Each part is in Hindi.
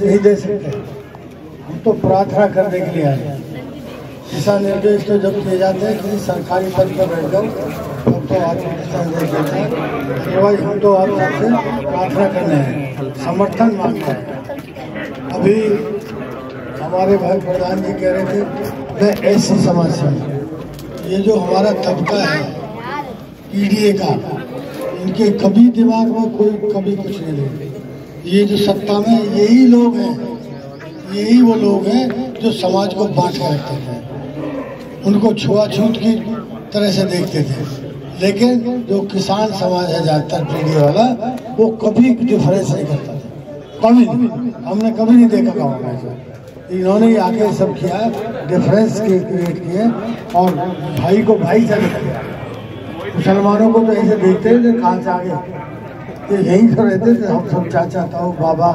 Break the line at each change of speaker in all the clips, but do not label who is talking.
नहीं दे सकते, हम तो प्रार्थना करने के लिए आए। दिशा निर्देश तो जब दिए जाते हैं किसी सरकारी पद पर बैठ जाओ तब तो आपको दिशा निर्देश देते हैं, अदरवाइज हम तो आप सबसे प्रार्थना करने हैं, समर्थन मांगते हैं। अभी हमारे भाई प्रधान जी कह रहे थे मैं ऐसी समाज से हूँ, ये जो हमारा तबका है पीडीए का, इनके कभी दिमाग में कोई कभी कुछ नहीं ले। ये जो सत्ता में यही लोग हैं, यही वो लोग हैं जो समाज को बांट कर रखते थे, उनको छुआछूत की तरह से देखते थे। लेकिन जो किसान समाज है ज़्यादातर पीडीए वाला, वो कभी डिफरेंस नहीं करता था, कभी हमने कभी नहीं देखा गाँव में ऐसा। इन्होंने ही आके सब किया, डिफरेंस क्रिएट किए और भाई को भाई से किया। मुसलमानों को तो ऐसे देखते हैं जो कहाँ से आ गए, तो यहीं तो रहते थे हम सब, चाचा ताऊ बाबा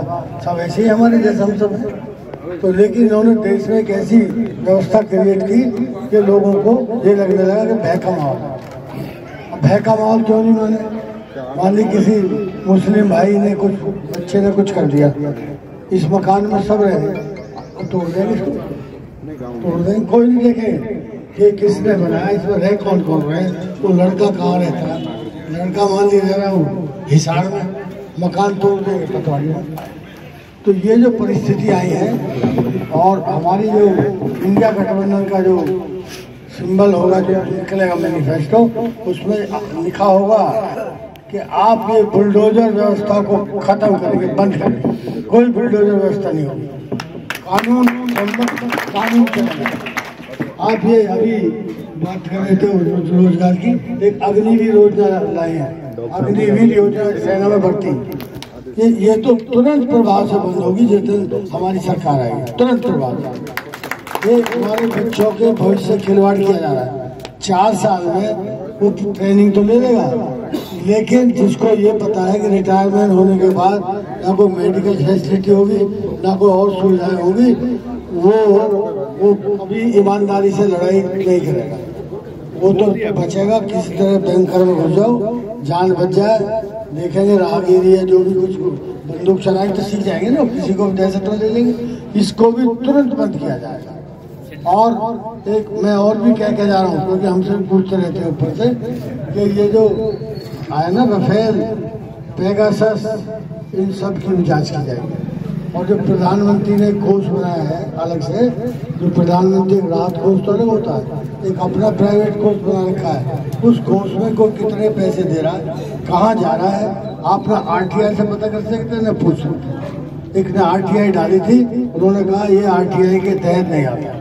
सब ऐसे ही हमारे जैसे हम सब हैं। तो लेकिन इन्होंने देश में एक ऐसी व्यवस्था क्रिएट की कि लोगों को ये लगने लगा कि भय का माहौल। अब भय का माहौल क्यों नहीं माने? मान ली किसी मुस्लिम भाई ने कुछ, बच्चे ने कुछ कर दिया, इस मकान में सब रहे, तोड़ देंगे इसको, तोड़ देंगे, कोई नहीं देखे कि किसने बनाया, इसमें रह कौन कौन रहे, वो लड़का कहाँ रहता है, लड़का मान लीजिए रहा हूँ हिसार में, मकान तोड़ देंगे पटवारी में। तो ये जो परिस्थिति आई है, और हमारी जो इंडिया गठबंधन का जो सिंबल होगा, जो निकलेगा मैनिफेस्टो, उसमें लिखा होगा कि आप ये बुलडोजर व्यवस्था को खत्म करेंगे, बंद करेंगे, कोई बुलडोजर व्यवस्था नहीं होगी, कानून चलेगा। आप ये अभी बात कर रहे थे रोजगार की, एक अग्निवीर योजना लाए हैं, अग्निवीर योजना सेना में भर्ती, ये तो तुरंत प्रभाव से बंद होगी जिस दिन हमारी सरकार आएगी, तुरंत प्रभाव से। ये हमारे बच्चों के भविष्य से खिलवाड़ किया जा रहा है। 4 साल में वो ट्रेनिंग तो ले लेगा, लेकिन जिसको ये पता है कि रिटायरमेंट होने के बाद ना कोई मेडिकल फैसिलिटी होगी, ना कोई और सुविधाएं होगी, वो कभी ईमानदारी से लड़ाई नहीं करेगा। वो तो बचेगा किसी तरह बैंकर में घुस जाओ, जान बच जाए, देखेंगे राहगीरी है जो भी कुछ बंदूक चलाएंगे तो सीख जाएंगे ना, किसी को दहशत में ले लेंगे, इसको भी तुरंत बंद किया जाएगा। और एक मैं और भी कह के जा रहा हूँ, क्योंकि हमसे पूछते रहते हैं ऊपर से कि ये जो आया ना रफेल, पेगासस, इन सब की भी जाँच की जाएगी। और जो प्रधानमंत्री ने कोष बनाया है अलग से, जो प्रधानमंत्री राहत कोष तो अलग होता है, एक अपना प्राइवेट कोष बना रखा है, उस कोष में कोई कितने पैसे दे रहा है, कहाँ जा रहा है, आप ना RTI से पता कर सकते हैं न पूछ सकते हैं। एक ने RTI डाली थी, उन्होंने कहा ये RTI के तहत नहीं आता,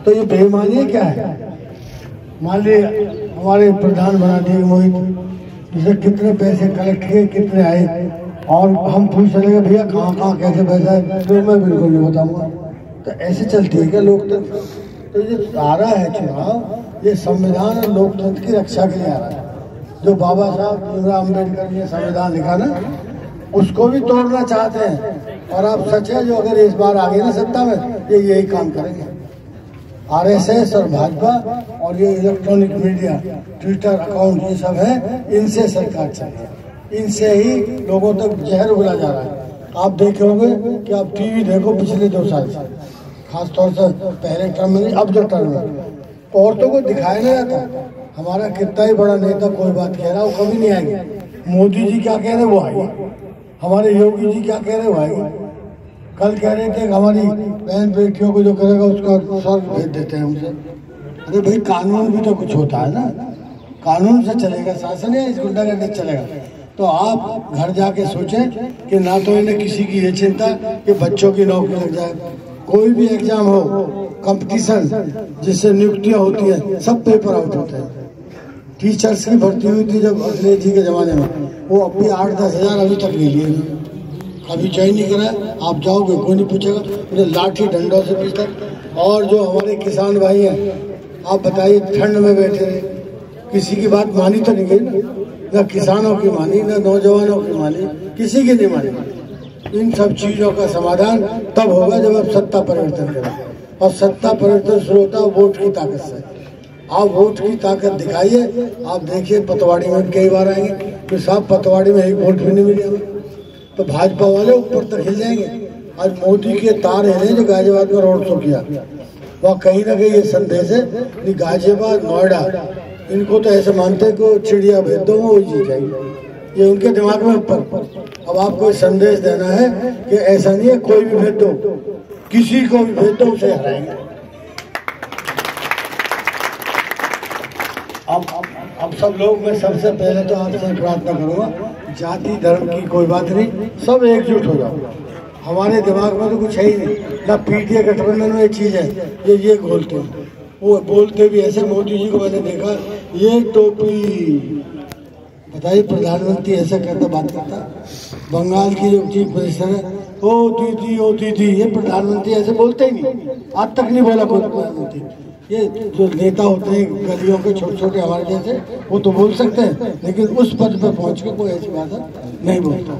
तो ये बेईमानी क्या है? मान लीजिए हमारे प्रधान बना दिए मोहित, जिसे कितने पैसे कलेक्ट किए, कितने आए, और हम पूछ चलेंगे भैया कहाँ कैसे पैसा है, तो मैं बिल्कुल नहीं बताऊंगा। तो ऐसे चलती है क्या लोकतंत्र? तो ये आ रहा है चुनाव, ये संविधान और लोकतंत्र की रक्षा के लिए आ रहा है। जो बाबा साहब भीमराव अम्बेडकर ने संविधान लिखा ना, उसको भी तोड़ना चाहते हैं। और आप सच है, जो अगर इस बार आ गए ना सत्ता में, ये यही काम करेंगे। RSS और भाजपा और ये इलेक्ट्रॉनिक मीडिया, ट्विटर अकाउंट, ये सब है, इनसे सरकार चले, इनसे ही लोगों तक जहर उगला जा रहा है। आप देखे होंगे कि आप टीवी देखो पिछले 2 साल से, खासतौर से पहले टर्म में, अब जो टर्म में औरतों को दिखाया नहीं जाता। हमारा कितना ही बड़ा नेता कोई बात कह रहा है, वो कभी नहीं आएंगे। मोदी जी क्या कह रहे हैं वो आएगी, हमारे योगी जी क्या कह रहे हैं वो आएगी। कल कह रहे थे कि हमारी बहन बेटियों को जो करेगा उसका सर भेज देते हैं हमसे। अरे भाई कानून भी तो कुछ होता है ना, कानून से चलेगा शासन, या इस गुंडागर्दी चलेगा? तो आप घर जाके सोचें कि ना तो इन्हें किसी की ये चिंता कि बच्चों की नौकरी लग जाए, कोई भी एग्जाम हो, कंपटीशन जिससे नियुक्तियां होती है, सब पेपर आउट होते हैं। टीचर्स की भर्ती हुई थी जब अखिलेश जी के जमाने में, वो अभी 8-10 हज़ार अभी तक नहीं लिए, अभी ज्वाइन नहीं करा। आप जाओगे कोई नहीं पूछेगा, उन्हें लाठी डंडों से पीटता। और जो हमारे किसान भाई हैं, आप बताइए ठंड में बैठे रहे, किसी की बात मानी तो नहीं गई ना, किसानों की मानी, ना नौजवानों की मानी, किसी की नहीं मानी। इन सब चीजों का समाधान तब होगा जब आप सत्ता परिवर्तन करें, और सत्ता परिवर्तन शुरू होता है वोट की ताकत से। आप वोट की ताकत दिखाइए। आप देखिए पतवाड़ी में कई बार आएंगे तो साहब पतवाड़ी में एक वोट भी नहीं मिलेगा, तो भाजपा वाले ऊपर तक हिल जाएंगे। आज मोदी के तार है जो गाजियाबाद में रोड शो किया, वहाँ कहीं ना कहीं ये संदेश है कि गाजियाबाद नोएडा इनको तो ऐसे मानते हैं कि चिड़िया भेज दो वो जीत जाएगी, ये उनके दिमाग में ऊपर। अब आपको संदेश देना है कि ऐसा नहीं है, कोई भी भेज दो, किसी को भी भेज दो, उसे हराएंगे। अब सब लोग, मैं सबसे पहले तो आपसे प्रार्थना करूंगा, जाति धर्म की कोई बात नहीं, सब एकजुट हो जाओ। हमारे दिमाग में तो कुछ है ही नहीं, ना पीटीए गठबंधन में चीज है, ये बोलते हैं, वो बोलते भी ऐसे। मोदी जी को मैंने देखा, ये टोपी, बताइए प्रधानमंत्री ऐसा करता बात करता। बंगाल की जो चीफ मिनिस्टर है, ओ दीदी, ये प्रधानमंत्री ऐसे बोलते ही नहीं, आज तक नहीं बोला कोई प्रधानमंत्री। ये जो नेता होते हैं गलियों के छोटे छोटे हमारे जैसे, वो तो बोल सकते हैं, लेकिन उस पद पर पहुंच के कोई ऐसी बात नहीं बोलता।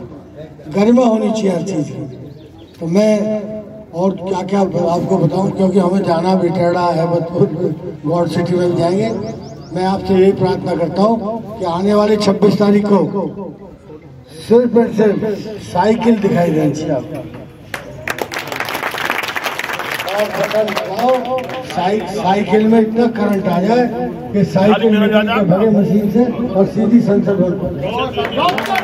गरिमा होनी चाहिए हर चीज की। तो मैं और क्या क्या आपको बताऊं, क्योंकि हमें जाना भी टेढ़ा है, गॉड सिटी में जाएंगे। मैं आपसे यही प्रार्थना करता हूं कि आने वाली 26 तारीख को सिर्फ और सिर्फ साइकिल दिखाई देनी चाहिए आपको। साइकिल में इतना करंट आ जाए कि साइकिल भरे मशीन से और सीधी संसद भवन।